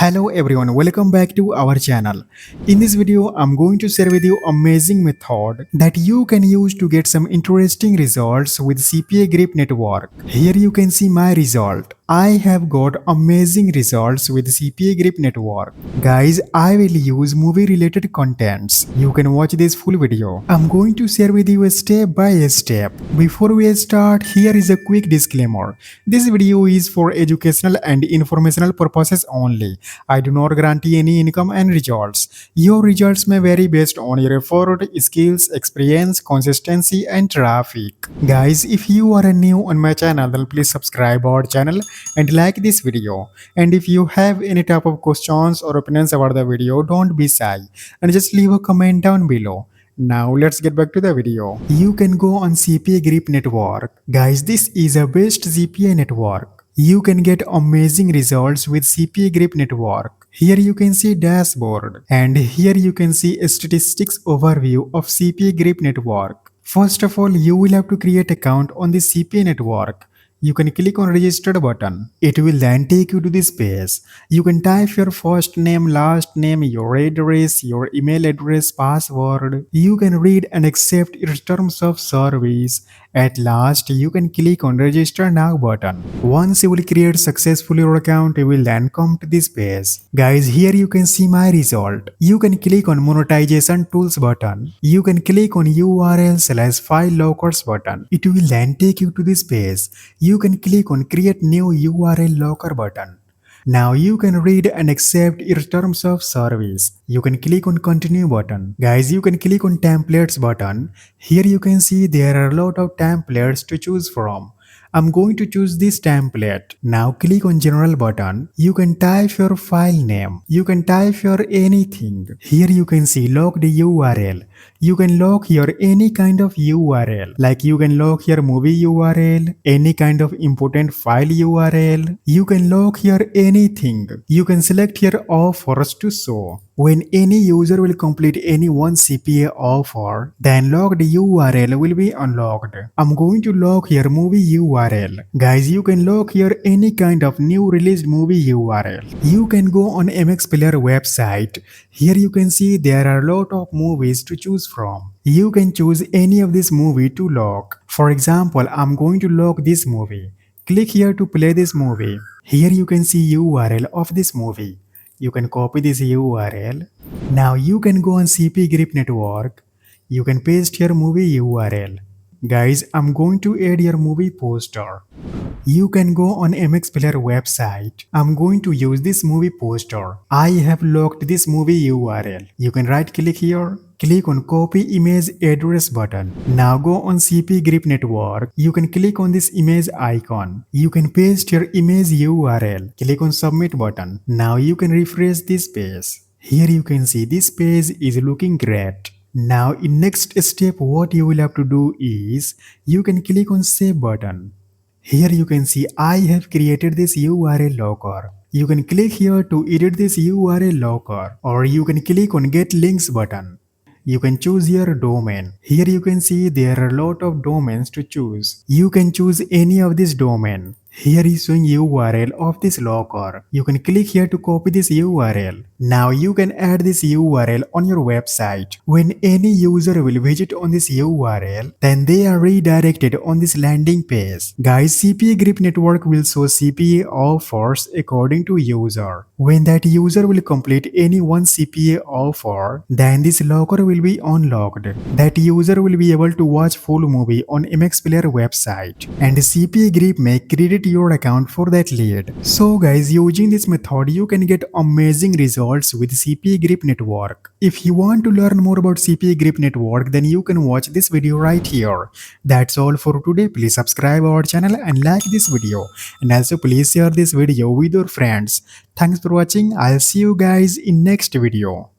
Hello everyone, welcome back to our channel. In this video, I'm going to share with you amazing method that you can use to get some interesting results with CPA Grip network. Here you can see my result. I have got amazing results with CPA Grip network. Guys, I will use movie related contents. You can watch this full video. I'm going to share with you a step by step. Before we start, here is a quick disclaimer. This video is for educational and informational purposes only. I do not guarantee any income and results. Your results may vary based on your effort, skills, experience, consistency, and traffic. Guys, if you are new on my channel, then please subscribe our channel and like this video. And if you have any type of questions or opinions about the video, don't be shy and just leave a comment down below. Now let's get back to the video. You can go on CPA Grip network. Guys, this is a best CPA network. You can get amazing results with CPA Grip network. Here you can see dashboard and here you can see a statistics overview of CPA Grip network. First of all, you will have to create account on the CPA network. You can click on register button. It will then take you to this page. You can type your first name, last name, your address, your email address, password. You can read and accept your terms of service. At last, you can click on register now button. Once you will create successfully your account, you will then come to this page. Guys, here you can see my result. You can click on monetization tools button. You can click on URL/file lockers button. It will then take you to this page. You can click on create new URL locker button. Now you can read and accept your terms of service. You can click on continue button. Guys, you can click on templates button. Here you can see there are a lot of templates to choose from. I'm going to choose this template. Now click on general button. You can type your file name. You can type your anything. Here you can see lock the URL. You can lock your any kind of URL. Like you can lock your movie URL, any kind of important file URL. You can lock your anything. You can select your offers to show. When any user will complete any one CPA offer, then locked URL will be unlocked. I'm going to lock your movie URL. Guys, you can lock here any kind of new released movie URL. You can go on MX Player website. Here you can see there are a lot of movies to choose from. You can choose any of this movie to lock. For example, I'm going to lock this movie. Click here to play this movie. Here you can see URL of this movie. You can copy this URL. Now you can go on CPA Grip network. You can paste your movie URL. Guys, I'm going to add your movie poster. You can go on MX Player website. I'm going to use this movie poster. I have locked this movie URL. You can right click here. Click on copy image address button. Now go on CPA Grip network. You can click on this image icon. You can paste your image URL. Click on submit button. Now you can refresh this page. Here you can see this page is looking great. Now in next step what you will have to do is you can click on save button. Here you can see I have created this URL locker. You can click here to edit this URL locker or you can click on get links button. You can choose your domain. Here you can see there are a lot of domains to choose. You can choose any of this domain. Here is showing URL of this locker. You can click here to copy this URL. Now you can add this URL on your website. When any user will visit on this URL, then they are redirected on this landing page. Guys, CPA Grip network will show CPA offers according to user. When that user will complete any one CPA offer, then this locker will be unlocked. That user will be able to watch full movie on MX Player website. And CPA Grip may credit your account for that lead. So guys, using this method you can get amazing results with CPA Grip network. If you want to learn more about CPA Grip network, then you can watch this video right here. That's all for today. Please subscribe our channel and like this video, and also please share this video with your friends. Thanks for watching. I'll see you guys in next video.